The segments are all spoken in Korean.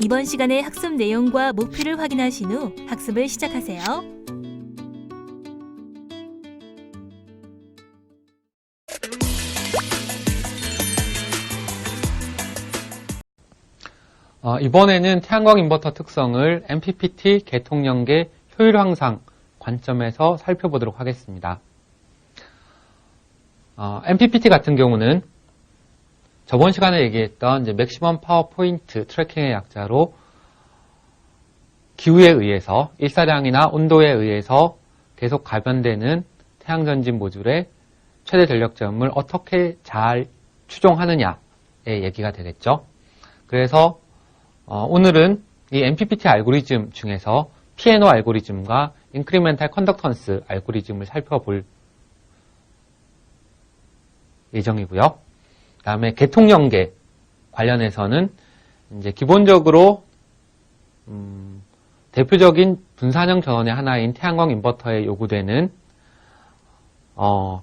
이번 시간의 학습 내용과 목표를 확인하신 후 학습을 시작하세요. 이번에는 태양광 인버터 특성을 MPPT 개통연계 효율 향상 관점에서 살펴보도록 하겠습니다. MPPT 같은 경우는 저번 시간에 얘기했던 이제 맥시멈 파워 포인트 트래킹의 약자로 기후에 의해서 일사량이나 온도에 의해서 계속 가변되는 태양전진 모듈의 최대 전력점을 어떻게 잘 추종하느냐의 얘기가 되겠죠. 그래서 오늘은 이 MPPT 알고리즘 중에서 PNO 알고리즘과 인크리멘탈 컨덕턴스 알고리즘을 살펴볼 예정이고요. 그 다음에 개통연계 관련해서는 이제 기본적으로 대표적인 분산형 전원의 하나인 태양광 인버터에 요구되는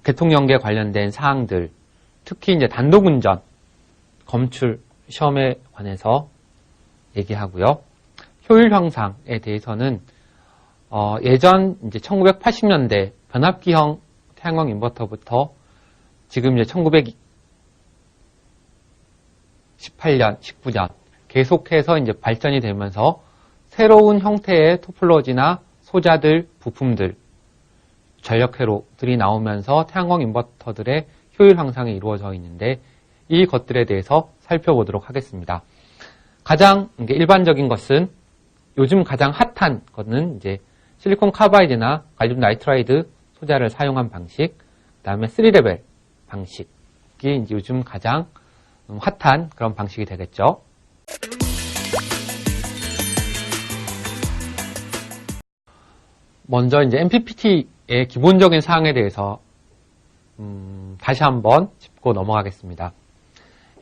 개통연계 관련된 사항들, 특히 이제 단독운전 검출 시험에 관해서 얘기하고요. 효율 향상에 대해서는 예전 이제 1980년대 변압기형 태양광 인버터부터 지금 이제 1918년, 19년 계속해서 이제 발전이 되면서 새로운 형태의 토폴로지나 소자들, 부품들, 전력회로들이 나오면서 태양광 인버터들의 효율 향상이 이루어져 있는데 이 것들에 대해서 살펴보도록 하겠습니다. 가장 일반적인 것은 요즘 가장 핫한 것은 이제 실리콘 카바이드나 갈륨 나이트라이드 소자를 사용한 방식, 그 다음에 3레벨 방식이 이제 요즘 가장 핫한 그런 방식이 되겠죠. 먼저 이제 MPPT의 기본적인 사항에 대해서 다시 한번 짚고 넘어가겠습니다.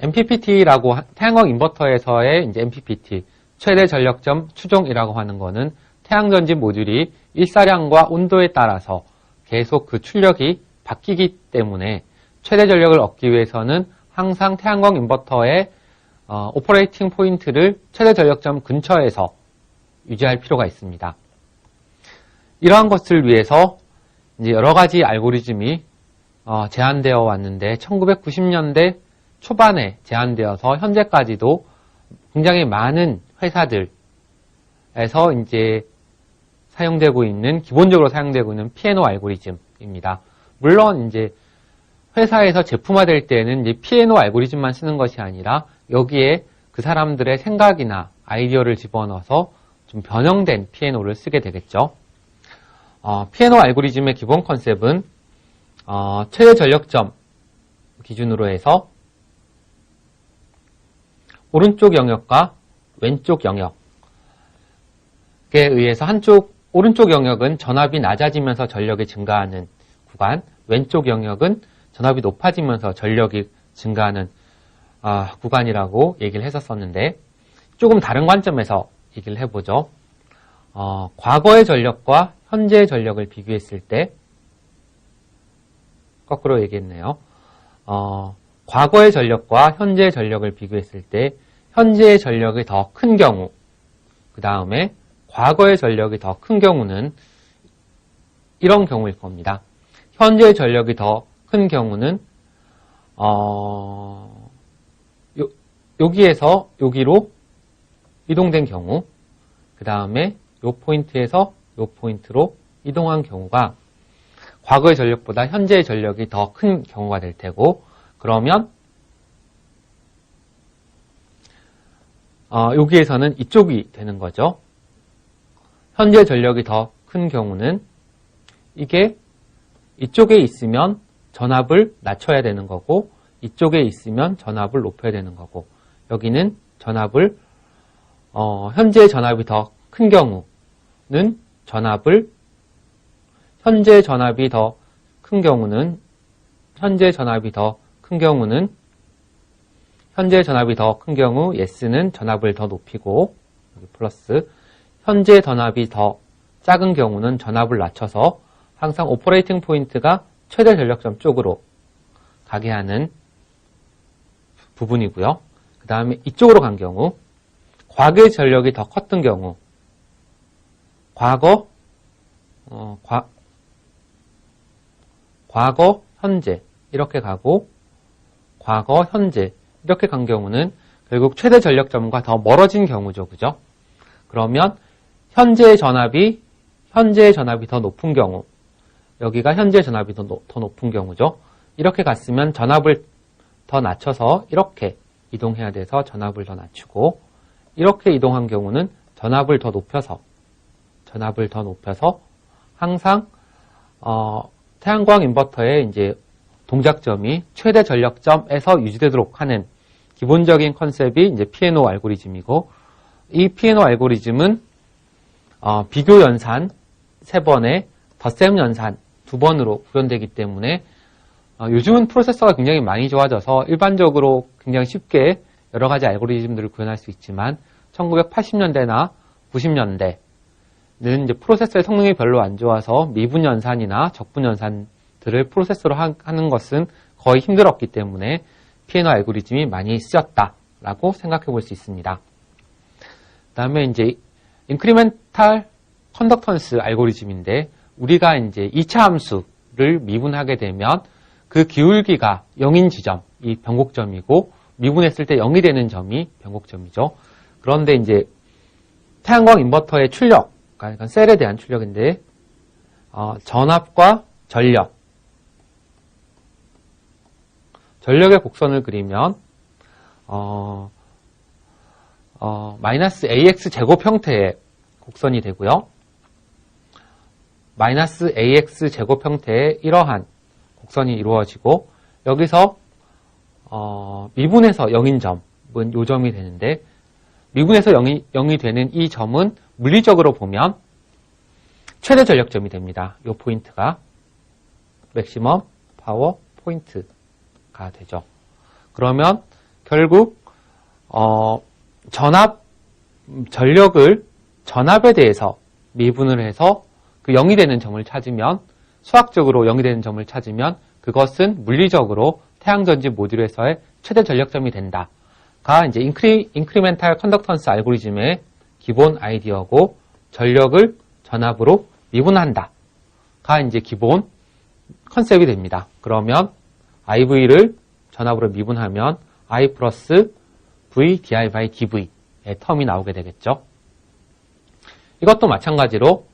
MPPT라고 태양광 인버터에서의 이제 MPPT 최대 전력점 추종이라고 하는 것은 태양전진 모듈이 일사량과 온도에 따라서 계속 그 출력이 바뀌기 때문에 최대 전력을 얻기 위해서는 항상 태양광 인버터의 오퍼레이팅 포인트를 최대 전력점 근처에서 유지할 필요가 있습니다. 이러한 것을 위해서 이제 여러 가지 알고리즘이 제안되어 왔는데 1990년대 초반에 제안되어서 현재까지도 굉장히 많은 회사들에서 이제 기본적으로 사용되고 있는 PNO 알고리즘입니다. 물론 이제 회사에서 제품화될 때는 이제 PNO 알고리즘만 쓰는 것이 아니라 여기에 그 사람들의 생각이나 아이디어를 집어넣어서 좀 변형된 PNO를 쓰게 되겠죠. PNO 알고리즘의 기본 컨셉은 최대 전력점 기준으로 해서 오른쪽 영역과 왼쪽 영역에 의해서 오른쪽 영역은 전압이 낮아지면서 전력이 증가하는 구간, 왼쪽 영역은 전압이 높아지면서 전력이 증가하는 구간이라고 얘기를 했었었는데 조금 다른 관점에서 얘기를 해보죠. 과거의 전력과 현재의 전력을 비교했을 때 거꾸로 얘기했네요. 과거의 전력과 현재의 전력을 비교했을 때 현재의 전력이 더 큰 경우, 그 다음에 과거의 전력이 더 큰 경우는 이런 경우일 겁니다. 현재의 전력이 더 큰 경우는 여기에서 여기로 이동된 경우, 그 다음에 이 포인트에서 이 포인트로 이동한 경우가 과거의 전력보다 현재의 전력이 더 큰 경우가 될 테고, 그러면 여기에서는 이쪽이 되는 거죠. 현재 전력이 더 큰 경우는 이게 이쪽에 있으면 전압을 낮춰야 되는 거고 이쪽에 있으면 전압을 높여야 되는 거고, 여기는 전압을 현재 전압이 더 큰 경우는 현재 전압이 더 큰 경우는 현재 전압이 더 큰 경우 S는 전압을 더 높이고, 여기 플러스, 현재 전압이 더 작은 경우는 전압을 낮춰서 항상 오퍼레이팅 포인트가 최대 전력점 쪽으로 가게 하는 부분이고요. 그 다음에 이쪽으로 간 경우 과거의 전력이 더 컸던 경우, 과거, 현재 이렇게 가고 과거, 현재 이렇게 간 경우는 결국 최대 전력점과 더 멀어진 경우죠. 그죠? 그러면 현재의 전압이 더 높은 경우, 여기가 현재의 전압이 더 높은 경우죠. 이렇게 갔으면 전압을 더 낮춰서 이렇게 이동해야 돼서 전압을 더 낮추고, 이렇게 이동한 경우는 전압을 더 높여서 항상 태양광 인버터의 이제 동작점이 최대 전력점에서 유지되도록 하는 기본적인 컨셉이 이제 P&O 알고리즘이고, 이 P&O 알고리즘은 비교 연산 3번에 덧셈 연산 2번으로 구현되기 때문에 요즘은 프로세서가 굉장히 많이 좋아져서 일반적으로 굉장히 쉽게 여러 가지 알고리즘들을 구현할 수 있지만 1980년대나 90년대는 이제 프로세서의 성능이 별로 안 좋아서 미분 연산이나 적분 연산들을 프로세서로 하는 것은 거의 힘들었기 때문에 P&O 알고리즘이 많이 쓰였다라고 생각해 볼 수 있습니다. 그다음에 이제 인크리멘탈 컨덕턴스 알고리즘인데, 우리가 이제 2차 함수를 미분하게 되면 그 기울기가 0인 지점이 변곡점이고, 미분했을 때 0이 되는 점이 변곡점이죠. 그런데 이제 태양광 인버터의 출력, 그러니까 셀에 대한 출력인데, 전압과 전력의 곡선을 그리면 마이너스 AX 제곱 형태의 곡선이 되고요. 마이너스 AX 제곱 형태의 이러한 곡선이 이루어지고, 여기서 미분해서 0인 점은 요 점이 되는데, 미분해서 0이 되는 이 점은 물리적으로 보면 최대 전력점이 됩니다. 요 포인트가 맥시멈 파워 포인트가 되죠. 그러면 결국 전압에 대해서 미분을 해서 그 0이 되는 점을 찾으면, 수학적으로 0이 되는 점을 찾으면 그것은 물리적으로 태양전지 모듈에서의 최대 전력점이 된다가 이제 인크리멘탈 컨덕턴스 알고리즘의 기본 아이디어고, 전력을 전압으로 미분한다가 이제 기본 컨셉이 됩니다. 그러면 IV를 전압으로 미분하면 I 플러스 V DI by DV의 텀이 나오게 되겠죠. 이것도 마찬가지로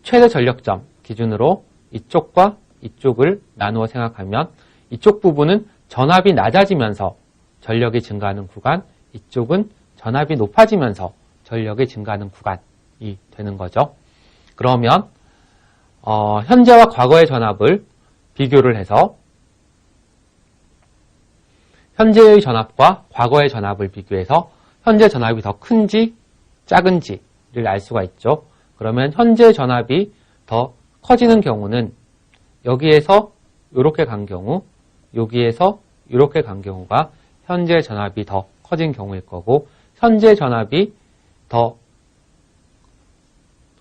최대 전력점 기준으로 이쪽과 이쪽을 나누어 생각하면, 이쪽 부분은 전압이 낮아지면서 전력이 증가하는 구간, 이쪽은 전압이 높아지면서 전력이 증가하는 구간이 되는 거죠. 그러면 현재와 과거의 전압을 비교를 해서 현재의 전압과 과거의 전압을 비교해서 현재 전압이 더 큰지 작은지를 알 수가 있죠. 그러면 현재 전압이 더 커지는 경우는 여기에서 이렇게 간 경우, 여기에서 이렇게 간 경우가 현재 전압이 더 커진 경우일 거고, 현재 전압이 더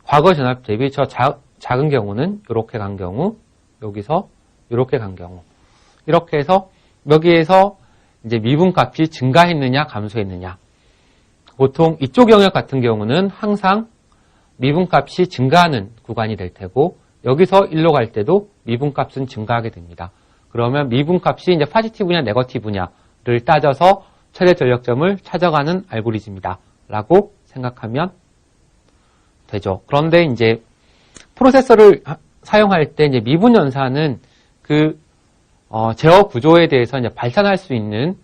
과거 전압 대비 작은 경우는 이렇게 간 경우, 여기서 이렇게 간 경우, 이렇게 해서 여기에서 이제 미분값이 증가했느냐 감소했느냐. 보통 이쪽 영역 같은 경우는 항상 미분값이 증가하는 구간이 될 테고, 여기서 1로 갈 때도 미분값은 증가하게 됩니다. 그러면 미분값이 이제 파지티브냐 네거티브냐를 따져서 최대 전력점을 찾아가는 알고리즘이다 라고 생각하면 되죠. 그런데 이제 프로세서를 사용할 때 이제 미분 연산은 그 제어 구조에 대해서 이제 발산할 수 있는,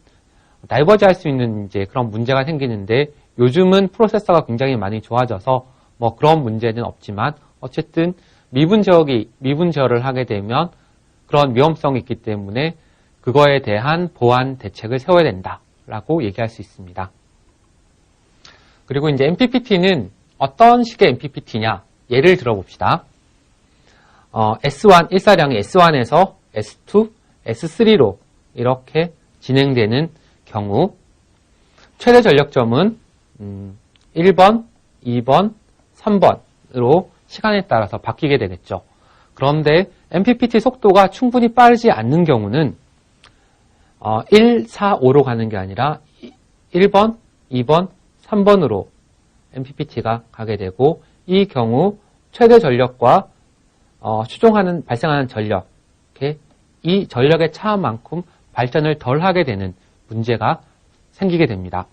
다이버지 할 수 있는 이제 그런 문제가 생기는데, 요즘은 프로세서가 굉장히 많이 좋아져서 뭐 그런 문제는 없지만, 어쨌든 미분 제어를 하게 되면 그런 위험성이 있기 때문에 그거에 대한 보완 대책을 세워야 된다라고 얘기할 수 있습니다. 그리고 이제 MPPT는 어떤 식의 MPPT냐? 예를 들어봅시다. S1, 일사량이 S1에서 S2, S3로 이렇게 진행되는 경우, 최대 전력점은 1번, 2번, 3번으로 시간에 따라서 바뀌게 되겠죠. 그런데 MPPT 속도가 충분히 빠르지 않는 경우는 1, 4, 5로 가는 게 아니라 1번, 2번, 3번으로 MPPT가 가게 되고, 이 경우 최대 전력과 발생하는 전력, 이 전력의 차만큼 발전을 덜 하게 되는 문제가 생기게 됩니다.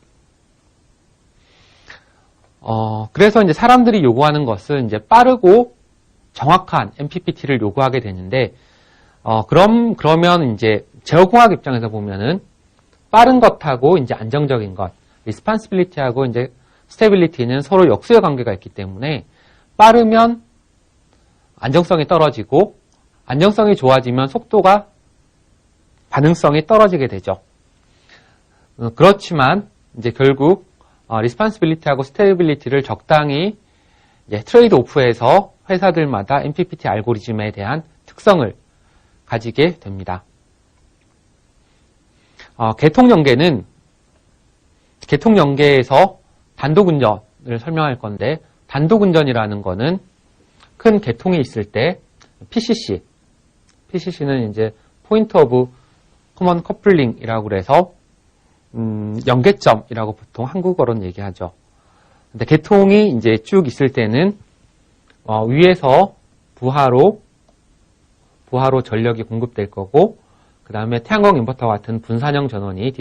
그래서 이제 사람들이 요구하는 것은 이제 빠르고 정확한 MPPT를 요구하게 되는데, 그러면 이제 제어공학 입장에서 보면은 빠른 것하고 이제 안정적인 것, responsibility하고 이제 stability는 서로 역수의 관계가 있기 때문에 빠르면 안정성이 떨어지고 안정성이 좋아지면 속도가 반응성이 떨어지게 되죠. 그렇지만 이제 결국 responsibility하고 stability를 적당히 이제 트레이드 오프해서 회사들마다 MPPT 알고리즘에 대한 특성을 가지게 됩니다. 개통연계에서 단독운전을 설명할 건데, 단독운전이라는 거는 큰 개통이 있을 때 PCC는 이제 Point of Common Coupling이라고 그래서 연계점이라고 보통 한국어로는 얘기하죠. 근데 개통이 이제 쭉 있을 때는 위에서 부하로 전력이 공급될 거고, 그 다음에 태양광 인버터 같은 분산형 전원이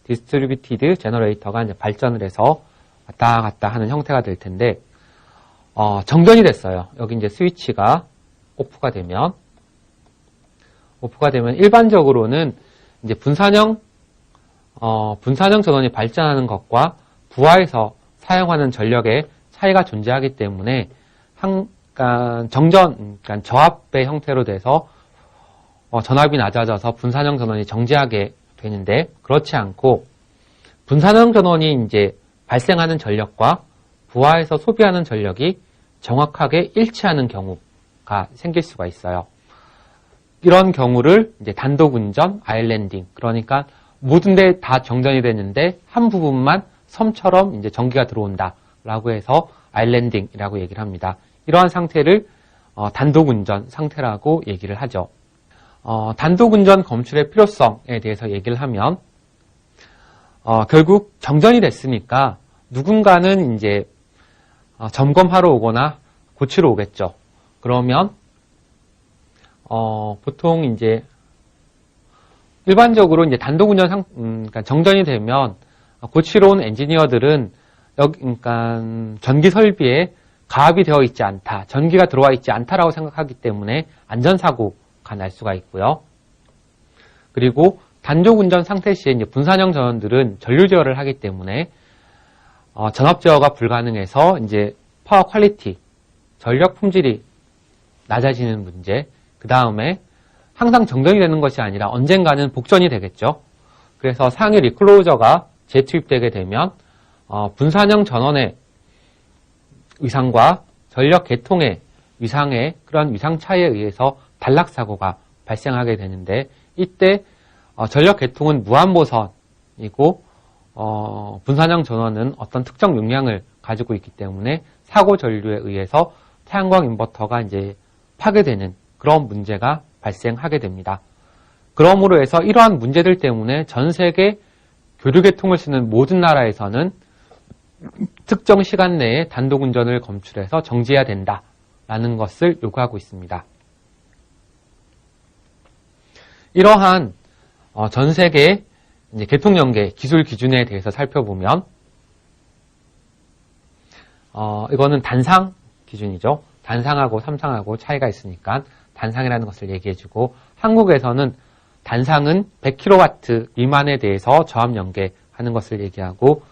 디스트리뷰티드 제너레이터가 이제 발전을 해서 왔다 갔다 하는 형태가 될 텐데, 정전이 됐어요. 여기 이제 스위치가 오프가 되면 일반적으로는 이제 분산형 전원이 발전하는 것과 부하에서 사용하는 전력의 차이가 존재하기 때문에 그러니까 저압의 형태로 돼서 전압이 낮아져서 분산형 전원이 정지하게 되는데, 그렇지 않고 분산형 전원이 이제 발생하는 전력과 부하에서 소비하는 전력이 정확하게 일치하는 경우가 생길 수가 있어요. 이런 경우를 이제 단독운전, 아일랜딩, 그러니까 모든 데 다 정전이 되는데 한 부분만 섬처럼 이제 전기가 들어온다라고 해서 아일랜딩이라고 얘기를 합니다. 이러한 상태를 단독운전 상태라고 얘기를 하죠. 단독운전 검출의 필요성에 대해서 얘기를 하면, 결국 정전이 됐으니까 누군가는 이제 점검하러 오거나 고치러 오겠죠. 그러면 보통 이제 일반적으로 이제 단독운전 그러니까 정전이 되면 고치러 온 엔지니어들은 그러니까 전기 설비에 가압이 되어 있지 않다, 전기가 들어와 있지 않다라고 생각하기 때문에 안전사고가 날 수가 있고요. 그리고 단독운전 상태 시에 이제 분산형 전원들은 전류 제어를 하기 때문에 전압 제어가 불가능해서 이제 파워 퀄리티, 전력 품질이 낮아지는 문제, 그 다음에 항상 정전이 되는 것이 아니라 언젠가는 복전이 되겠죠. 그래서 상위 리클로저가 재투입되게 되면 분산형 전원의 위상과 전력 계통의 위상의 그런 위상 차이에 의해서 단락사고가 발생하게 되는데, 이때 전력 계통은 무한보선이고 분산형 전원은 어떤 특정 용량을 가지고 있기 때문에 사고 전류에 의해서 태양광 인버터가 이제 파괴되는 그런 문제가 발생하게 됩니다. 그러므로 해서 이러한 문제들 때문에 전 세계 교류계통을 쓰는 모든 나라에서는 특정 시간 내에 단독운전을 검출해서 정지해야 된다라는 것을 요구하고 있습니다. 이러한 전 세계 이제 개통연계 기술 기준에 대해서 살펴보면, 이거는 단상 기준이죠. 단상하고 삼상하고 차이가 있으니까 단상이라는 것을 얘기해주고, 한국에서는 단상은 100kW 미만에 대해서 저압 연계하는 것을 얘기하고,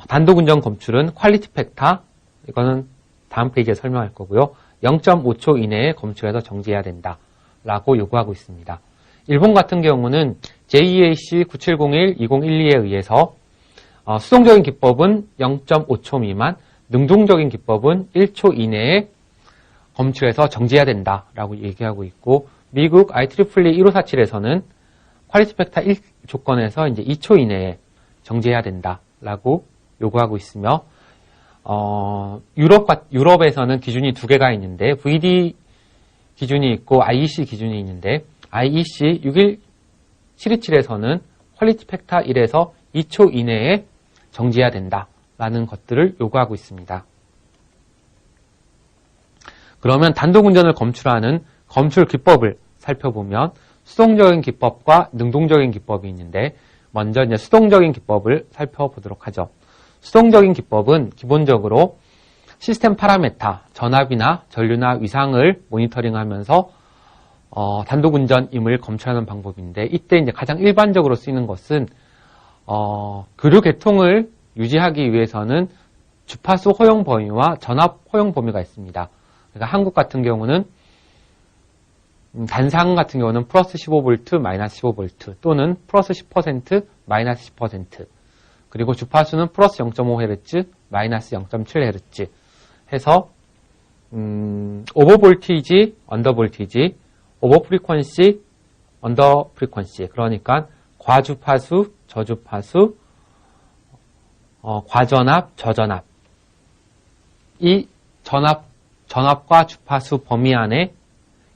단독운전 검출은 퀄리티 팩터, 이거는 다음 페이지에 설명할 거고요. 0.5초 이내에 검출해서 정지해야 된다라고 요구하고 있습니다. 일본 같은 경우는 JEAC 9701-2012에 의해서 수동적인 기법은 0.5초 미만, 능동적인 기법은 1초 이내에 검출해서 정지해야 된다라고 얘기하고 있고, 미국 IEEE 1547에서는 퀄리티 팩터 1 조건에서 이제 2초 이내에 정지해야 된다라고 요구하고 있으며, 유럽에서는 기준이 두 개가 있는데 VD 기준이 있고 IEC 기준이 있는데, IEC 61727에서는 퀄리티 팩터 1에서 2초 이내에 정지해야 된다 라는 것들을 요구하고 있습니다. 그러면 단독운전을 검출하는 검출 기법을 살펴보면 수동적인 기법과 능동적인 기법이 있는데 먼저 이제 수동적인 기법을 살펴보도록 하죠. 수동적인 기법은 기본적으로 시스템 파라메타, 전압이나 전류나 위상을 모니터링하면서 단독운전임을 검출하는 방법인데 이때 이제 가장 일반적으로 쓰이는 것은 교류 계통을 유지하기 위해서는 주파수 허용 범위와 전압 허용 범위가 있습니다. 그러니까 한국 같은 경우는 단상 같은 경우는 플러스 15V, 마이너스 15V 또는 플러스 10%, 마이너스 10% 그리고 주파수는 플러스 0.5Hz, 마이너스 0.7Hz 해서 오버 볼티지, 언더 볼티지, 오버 프리퀀시, 언더 프리퀀시 그러니까 과주파수, 저주파수, 과전압, 저전압 이 전압과 주파수 범위 안에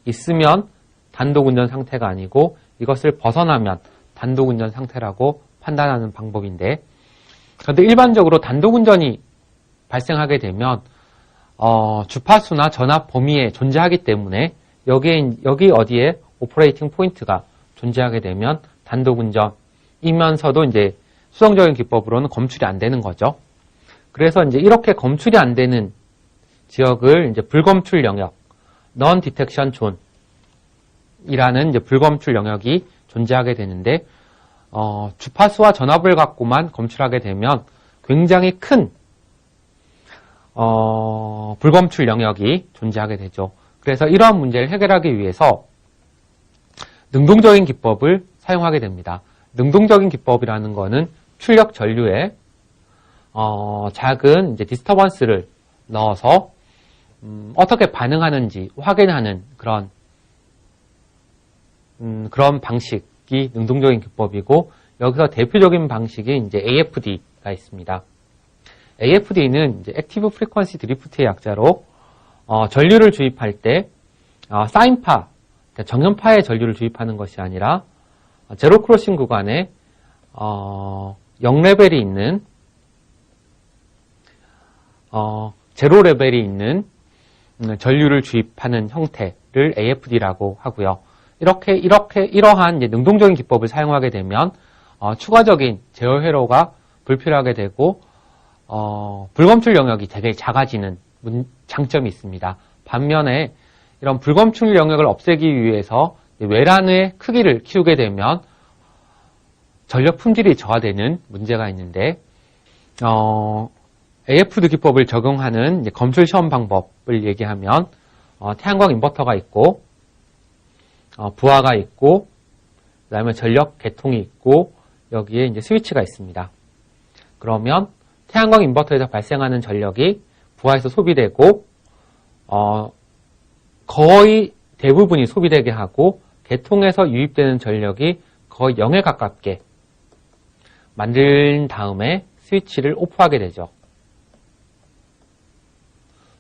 있으면 단독운전 상태가 아니고 이것을 벗어나면 단독운전 상태라고 판단하는 방법인데 그런데 일반적으로 단독운전이 발생하게 되면 주파수나 전압 범위에 존재하기 때문에 여기 어디에 오퍼레이팅 포인트가 존재하게 되면 단독운전이면서도 이제 수동적인 기법으로는 검출이 안 되는 거죠. 그래서 이제 이렇게 검출이 안 되는 지역을 이제 불검출 영역, non-detection zone이라는 이제 불검출 영역이 존재하게 되는데, 주파수와 전압을 갖고만 검출하게 되면 굉장히 큰, 불검출 영역이 존재하게 되죠. 그래서 이러한 문제를 해결하기 위해서 능동적인 기법을 사용하게 됩니다. 능동적인 기법이라는 거는 출력 전류에, 작은 이제 디스터번스를 넣어서 어떻게 반응하는지 확인하는 그런 방식이 능동적인 기법이고 여기서 대표적인 방식이 이제 AFD가 있습니다. AFD는 이제 액티브 프리퀀시 드리프트의 약자로 전류를 주입할 때 사인파, 그러니까 정연파의 전류를 주입하는 것이 아니라 제로 크로싱 구간에 0레벨이 있는 제로 레벨이 있는 전류를 주입하는 형태를 AFD라고 하고요. 이러한 이제 능동적인 기법을 사용하게 되면 추가적인 제어 회로가 불필요하게 되고 불검출 영역이 되게 작아지는 장점이 있습니다. 반면에 이런 불검출 영역을 없애기 위해서 외란의 크기를 키우게 되면 전력 품질이 저하되는 문제가 있는데 AFD 기법을 적용하는 이제 검출 시험 방법을 얘기하면 태양광 인버터가 있고 부하가 있고 그다음에 전력 계통이 있고 여기에 이제 스위치가 있습니다. 그러면 태양광 인버터에서 발생하는 전력이 부하에서 소비되고 거의 대부분이 소비되게 하고 계통에서 유입되는 전력이 거의 0에 가깝게 만든 다음에 스위치를 오프하게 되죠.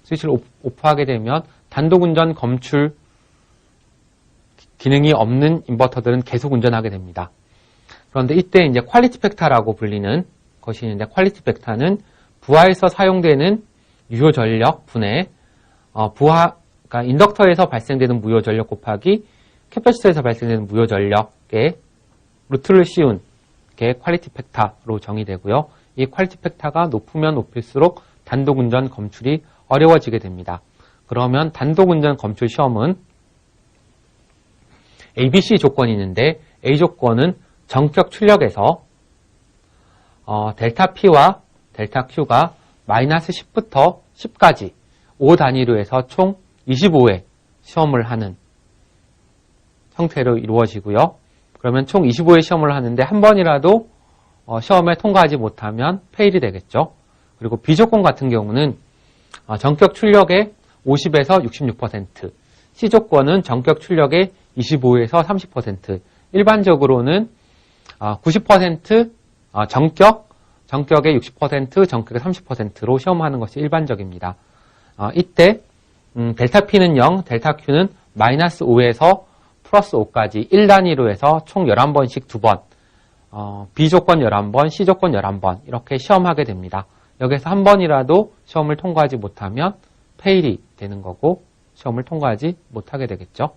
스위치를 오프하게 되면 단독운전 검출 기능이 없는 인버터들은 계속 운전하게 됩니다. 그런데 이때 이제 퀄리티 팩터라고 불리는 것이 있는데 퀄리티 팩터는 부하에서 사용되는 유효 전력 분의 그러니까 인덕터에서 발생되는 무효 전력 곱하기 캐패시터에서 발생되는 무효 전력의 루트를 씌운 게 퀄리티 팩터로 정의되고요. 이 퀄리티 팩터가 높으면 높일수록 단독운전 검출이 어려워지게 됩니다. 그러면 단독운전 검출 시험은 ABC 조건이 있는데 A 조건은 전격 출력에서 델타 P와 델타 Q가 마이너스 10부터 10까지 5 단위로 해서 총 25회 시험을 하는 형태로 이루어지고요. 그러면 총 25회 시험을 하는데 한 번이라도 시험에 통과하지 못하면 페일이 되겠죠. 그리고 B 조건 같은 경우는 전격 출력의 50에서 66%, C 조건은 전격 출력의 25에서 30%, 일반적으로는 90% 전격의 60%, 전격의 30%로 시험하는 것이 일반적입니다. 이때 델타 P는 0, 델타 Q는 마이너스 5에서 플러스 5까지 1단위로 해서 총 11번씩 2번, B 조건 11번, C 조건 11번 이렇게 시험하게 됩니다. 여기서 한 번이라도 시험을 통과하지 못하면 페일이 되는 거고 시험을 통과하지 못하게 되겠죠.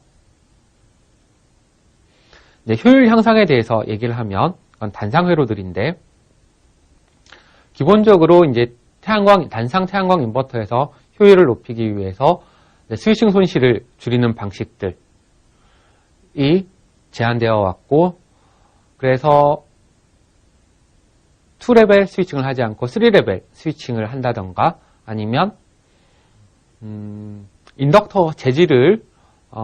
이제 효율 향상에 대해서 얘기를 하면 그건 단상 회로들인데 기본적으로 이제 단상 태양광 인버터에서 효율을 높이기 위해서 스위칭 손실을 줄이는 방식들이 제한되어 왔고 그래서 2레벨 스위칭을 하지 않고 3레벨 스위칭을 한다던가 아니면 인덕터 재질을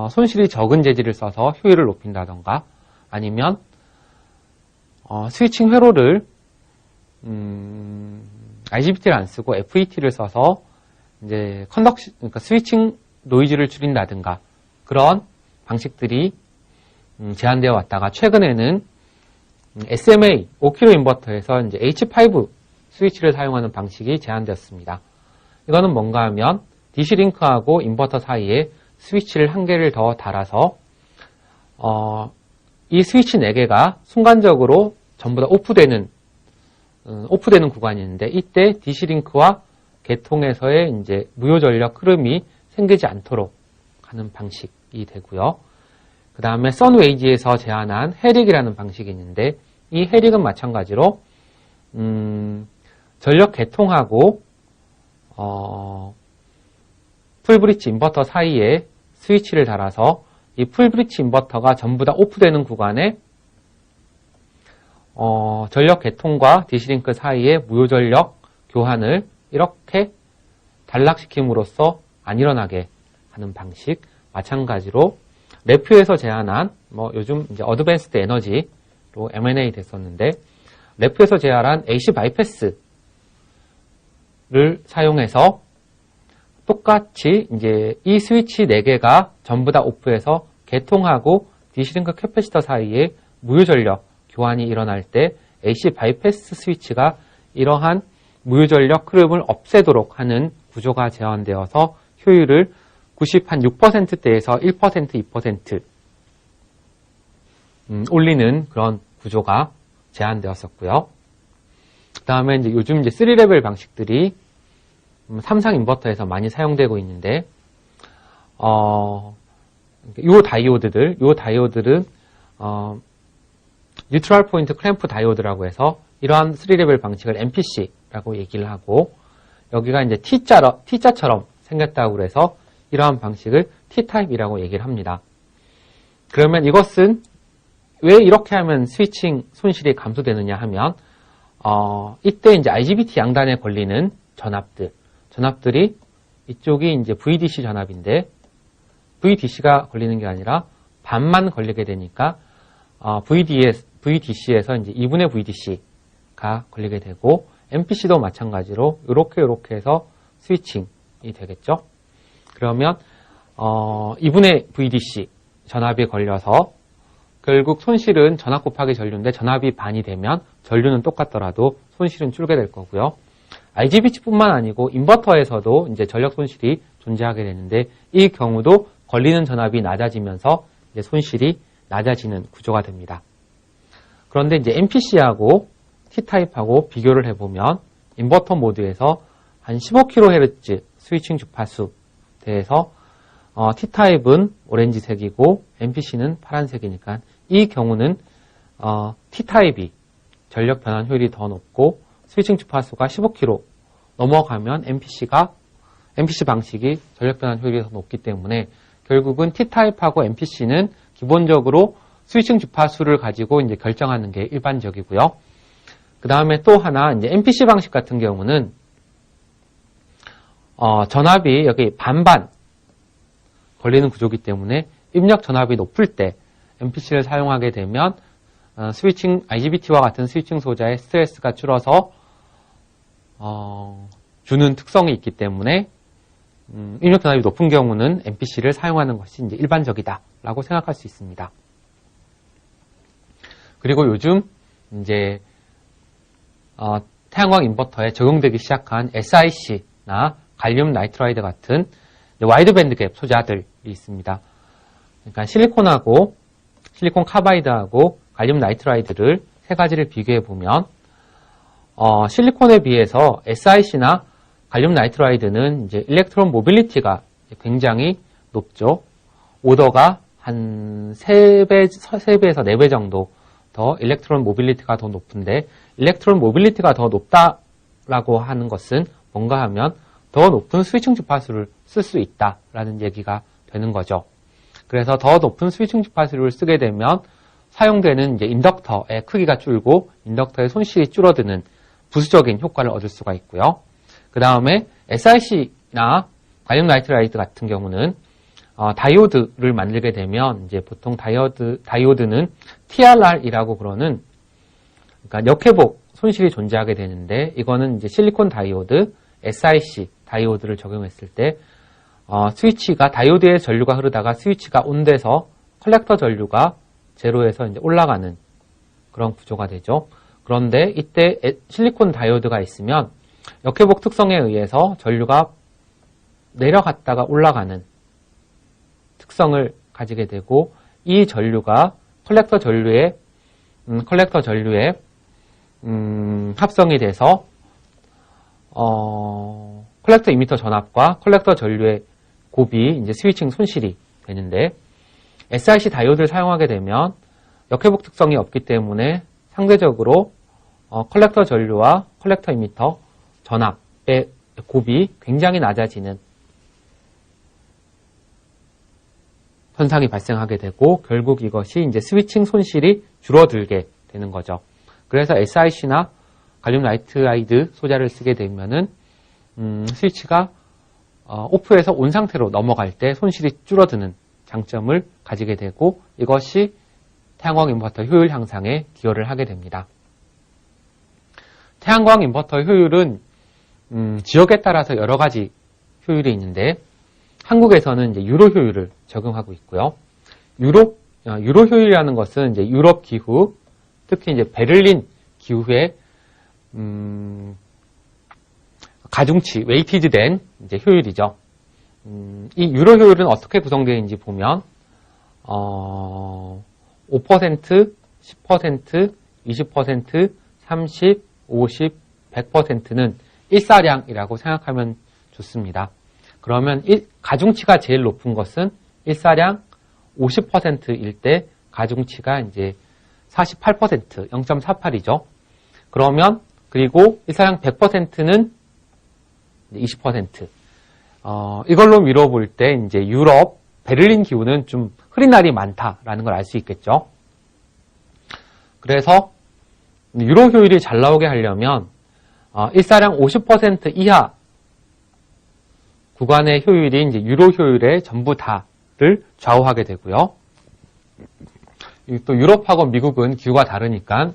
손실이 적은 재질을 써서 효율을 높인다던가 아니면 스위칭 회로를 IGBT를 안 쓰고 FET를 써서 이제 그러니까 스위칭 노이즈를 줄인다든가 그런 방식들이 제한되어 왔다가 최근에는 SMA 5kV 인버터에서 이제 H5 스위치를 사용하는 방식이 제한되었습니다. 이거는 뭔가 하면 DC-링크하고 인버터 사이에 스위치를 한 개를 더 달아서 이 스위치 4개가 순간적으로 전부 다 오프되는 구간이 있는데 이때 DC-링크와 개통에서의 이제 무효 전력 흐름이 생기지 않도록 하는 방식이 되고요. 그 다음에 선웨이지에서 제안한 해릭이라는 방식이 있는데 이 해릭은 마찬가지로 전력 개통하고 풀브리치 인버터 사이에 스위치를 달아서 이 풀브리치 인버터가 전부 다 오프되는 구간에 전력 개통과 DC-링크 사이에 무효 전력 교환을 이렇게 단락시킴으로써 안 일어나게 하는 방식. 마찬가지로 래프에서 제안한 요즘 이제 어드밴스드 에너지로 M&A 됐었는데 래프에서 제안한 AC 바이패스를 사용해서 똑같이 이제 이 스위치 4개가 전부 다 오프해서 개통하고 DC-링크 캐패시터 사이에 무효 전력 교환이 일어날 때 AC 바이패스 스위치가 이러한 무효 전력 흐름을 없애도록 하는 구조가 제한되어서 효율을 96%대에서 1%, 2% 올리는 그런 구조가 제한되었었고요. 그 다음에 이제 요즘 이제 3레벨 방식들이 삼성 인버터에서 많이 사용되고 있는데, 요 다이오드들은, 뉴트럴 포인트 클램프 다이오드라고 해서 이러한 3레벨 방식을 NPC라고 얘기를 하고, 여기가 이제 T자처럼 생겼다고 해서 이러한 방식을 T타입이라고 얘기를 합니다. 그러면 이것은 왜 이렇게 하면 스위칭 손실이 감소되느냐 하면, 이때 이제 IGBT 양단에 걸리는 전압들이 이쪽이 이제 VDC 전압인데 VDC가 걸리는 게 아니라 반만 걸리게 되니까 VDC에서 이제 2분의 VDC가 걸리게 되고 MPC도 마찬가지로 이렇게 해서 스위칭이 되겠죠. 그러면 2분의 VDC 전압이 걸려서 결국 손실은 전압 곱하기 전류인데 전압이 반이 되면 전류는 똑같더라도 손실은 줄게 될 거고요. IGBT뿐만 아니고 인버터에서도 이제 전력 손실이 존재하게 되는데 이 경우도 걸리는 전압이 낮아지면서 이제 손실이 낮아지는 구조가 됩니다. 그런데 이제 NPC하고 T타입하고 비교를 해보면 인버터 모드에서 한 15kHz 스위칭 주파수 대해서 T타입은 오렌지색이고 NPC는 파란색이니까 이 경우는 T타입이 전력 변환 효율이 더 높고 스위칭 주파수가 15kHz 넘어가면 NPC 방식이 전력 변환 효율이 더 높기 때문에 결국은 T타입하고 NPC는 기본적으로 스위칭 주파수를 가지고 이제 결정하는 게 일반적이고요. 그 다음에 또 하나 이제 NPC 방식 같은 경우는 전압이 여기 반반 걸리는 구조이기 때문에 입력 전압이 높을 때 NPC를 사용하게 되면 스위칭 IGBT와 같은 스위칭 소자의 스트레스가 줄어서 주는 특성이 있기 때문에 입력 전압이 높은 경우는 NPC를 사용하는 것이 이제 일반적이다라고 생각할 수 있습니다. 그리고 요즘 이제 태양광 인버터에 적용되기 시작한 SiC나 갈륨 나이트라이드 같은 와이드 밴드 갭 소자들이 있습니다. 그러니까 실리콘 카바이드하고 갈륨 나이트라이드를 세 가지를 비교해 보면 실리콘에 비해서 SiC나 갈륨 나이트라이드는 이제 일렉트론 모빌리티가 굉장히 높죠. 오더가 한 3배에서 4배 정도 더 일렉트론 모빌리티가 더 높은데, 일렉트론 모빌리티가 더 높다라고 하는 것은 뭔가 하면 더 높은 스위칭 주파수를 쓸 수 있다라는 얘기가 되는 거죠. 그래서 더 높은 스위칭 주파수를 쓰게 되면 사용되는 이제 인덕터의 크기가 줄고 인덕터의 손실이 줄어드는 부수적인 효과를 얻을 수가 있고요. 그 다음에 SiC나 갈륨 나이트라이드 같은 경우는 다이오드를 만들게 되면 이제 보통 다이오드는 TRR이라고 그러는, 그러니까 역회복 손실이 존재하게 되는데, 이거는 이제 실리콘 다이오드, SiC 다이오드를 적용했을 때 스위치가, 다이오드의 전류가 흐르다가 스위치가 온돼서 컬렉터 전류가 제로에서 이제 올라가는 그런 구조가 되죠. 그런데 이때 실리콘 다이오드가 있으면 역회복 특성에 의해서 전류가 내려갔다가 올라가는 특성을 가지게 되고, 이 전류가 컬렉터 전류에 합성이 돼서 컬렉터 이미터 전압과 컬렉터 전류의 곱이 이제 스위칭 손실이 되는데, SiC 다이오드를 사용하게 되면 역회복 특성이 없기 때문에 상대적으로 컬렉터 전류와 컬렉터 이미터 전압의 곱이 굉장히 낮아지는 현상이 발생하게 되고, 결국 이것이 이제 스위칭 손실이 줄어들게 되는 거죠. 그래서 SiC나 갈륨 나이트라이드 소자를 쓰게 되면은 스위치가 오프에서 온 상태로 넘어갈 때 손실이 줄어드는 장점을 가지게 되고, 이것이 태양광 인버터 효율 향상에 기여를 하게 됩니다. 태양광 인버터 효율은 지역에 따라서 여러 가지 효율이 있는데, 한국에서는 이제 유로 효율을 적용하고 있고요. 유로 효율이라는 것은 이제 유럽 기후, 특히 이제 베를린 기후에 가중치, 웨이티드된 이제 효율이죠. 이 유로 효율은 어떻게 구성되어 있는지 보면 5%, 10%, 20%, 30, 50, 100%는 일사량이라고 생각하면 좋습니다. 그러면 가중치가 제일 높은 것은 일사량 50%일 때 가중치가 이제 48%, 0.48이죠. 그러면 그리고 일사량 100%는 20%. 이걸로 미뤄볼 때 이제 유럽, 베를린 기후는 좀 흐린 날이 많다라는 걸 알 수 있겠죠. 그래서 유로 효율이 잘 나오게 하려면 일사량 50% 이하 구간의 효율이 이제 유로 효율의 전부 다를 좌우하게 되고요. 또 유럽하고 미국은 기후가 다르니까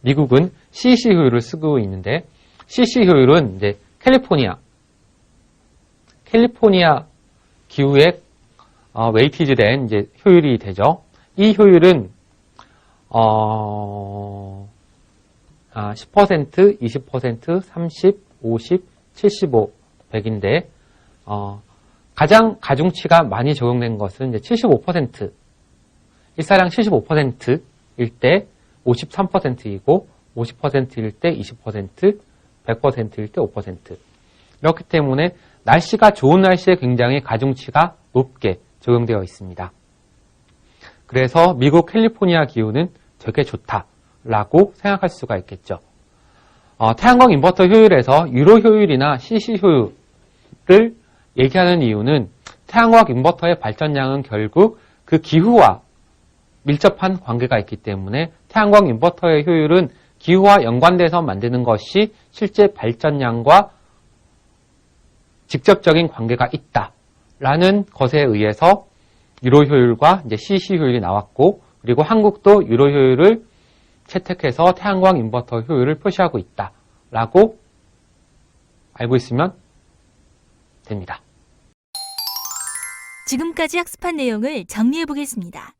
미국은 CEC 효율을 쓰고 있는데, CEC 효율은 이제 캘리포니아 기후에 웨이티지된 이제 효율이 되죠. 이 효율은 10%, 20%, 30, 50, 75, 100인데 가장 가중치가 많이 적용된 것은 이제 75%, 일사량 75%일 때 53%이고 50%일 때 20%, 100%일 때 5%. 이렇기 때문에 날씨가 좋은 날씨에 굉장히 가중치가 높게 적용되어 있습니다. 그래서 미국 캘리포니아 기후는 되게 좋다라고 생각할 수가 있겠죠. 태양광 인버터 효율에서 유로 효율이나 CC 효율을 얘기하는 이유는 태양광 인버터의 발전량은 결국 그 기후와 밀접한 관계가 있기 때문에 태양광 인버터의 효율은 기후와 연관돼서 만드는 것이 실제 발전량과 직접적인 관계가 있다라는 것에 의해서 유로 효율과 이제 CC 효율이 나왔고, 그리고 한국도 유로 효율을 채택해서 태양광 인버터 효율을 표시하고 있다라고 알고 있으면 됩니다. 지금까지 학습한 내용을 정리해 보겠습니다.